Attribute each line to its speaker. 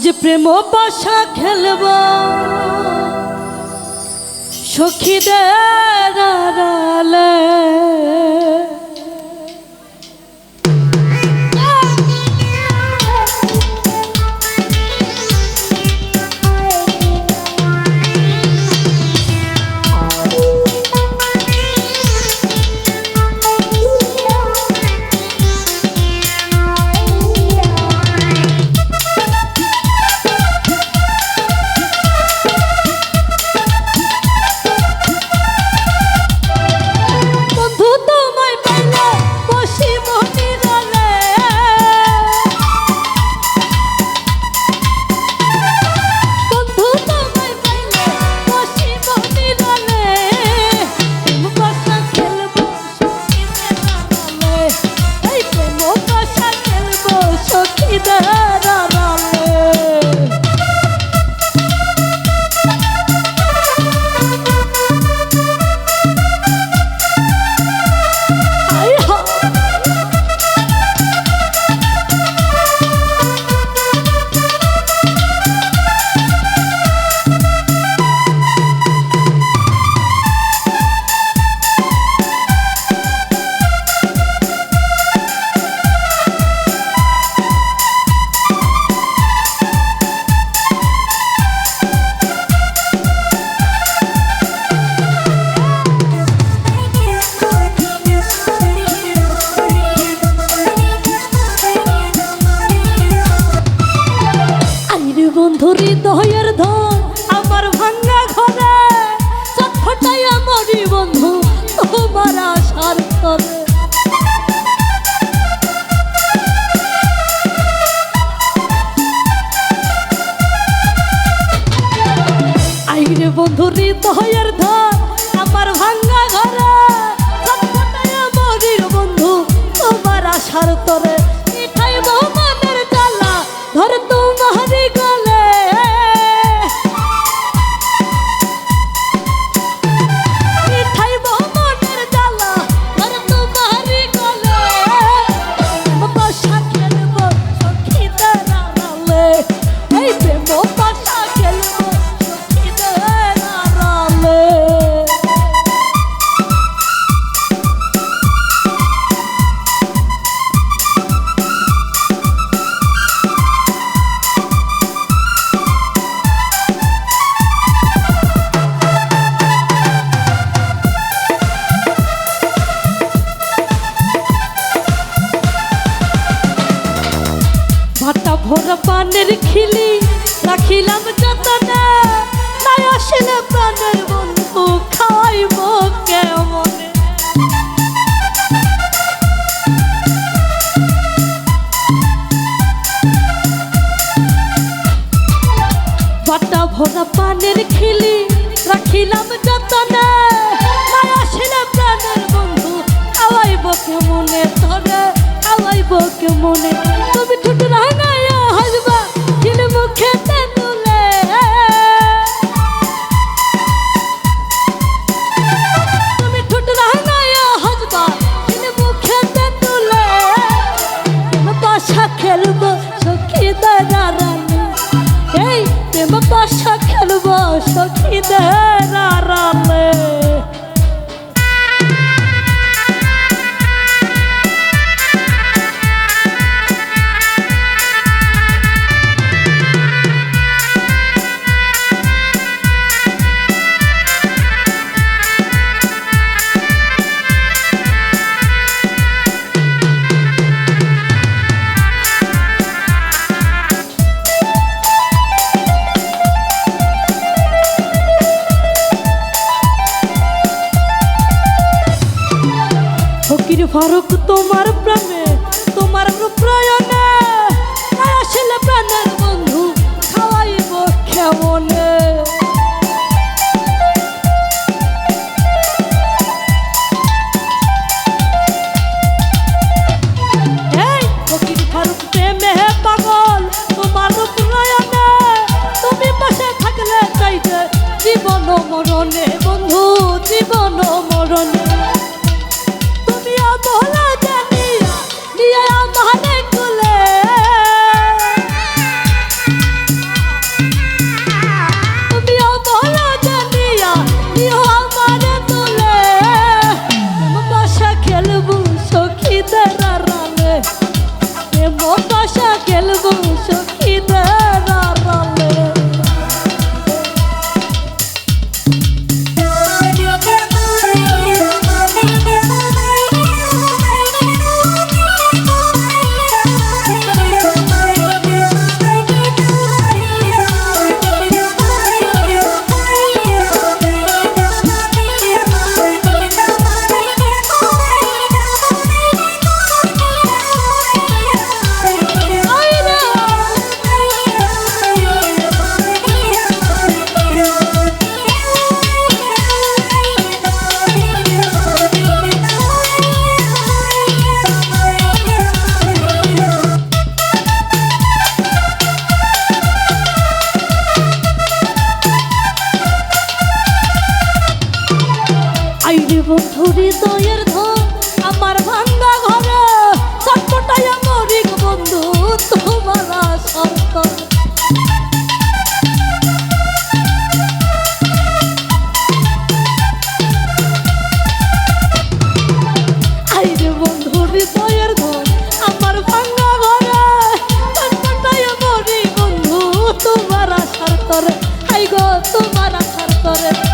Speaker 1: যে প্রেম পাশা খেলব সখীদের আড়ালে বন্ধুরি দয়ের ধন আমার ভাঙ্গা ঘরে চটফটাইয়া মরি বন্ধু তোমার আশার তরে আইরে বন্ধুরি দয়ের ধন আমার ভাঙ্গা ঘরে চটফটাইয়া মরি বন্ধু তোমার আশার তরে মিঠাই মোহাম্মদের জ্বালা ধর তোমারি গলে মিঠাই মোহাম্মদের জ্বালা ধর তোমারি গলে পাশা খেলব সখীদের আড়ালে এই প্রেম পাশা খেলব সখীদের আড়ালে ভাটা ভরা পানের খিলি রাখিলাম যতনে নাই আসলে প্রাণের বন্ধু খাইব কেমনে ভাটা ভরা পানের খিলি রাখিলাম যতনে নাই আসলে প্রাণের বন্ধু খাওয়াইব কেমনে তোরে খাওয়াইব কেমনে তুমি ঠোঁট রাঙাইয়া হাসবা কিল মুখে তেঁতুলে তুমি ঠোঁট রাঙাইয়া হাসবা কিল মুখে তেঁতুলে পাশা খেলব সখীদের আড়ালে এই প্রেম পাশা খেলব সখীদের আড়ালে ফকির ফারুক তোমার প্রেমে তোমার প্রয়াণে আসলে প্রাণের বন্ধু খাওয়াইব কেমনে এই ফকির ফারুক প্রেমে পাগল তোমার প্রয়াণে তুমি পাশে থাকলে চাইতে জীবন মরণে বন্ধু জীবন মরণে ভোলা জানিয়া নিয়ে আমারে কুলে হৃদয়ের ধন আমার ভাঙ্গা ঘরে ছটফটাইয়া মরি গো বন্ধু তোমার আশার তরে। আইরে বন্ধু হৃদয়ের ধন আমার ভাঙ্গা ঘরে ছটফটাইয়া মরি বন্ধু তোমার আশার তরে। আই গো তোমার আশার তরে।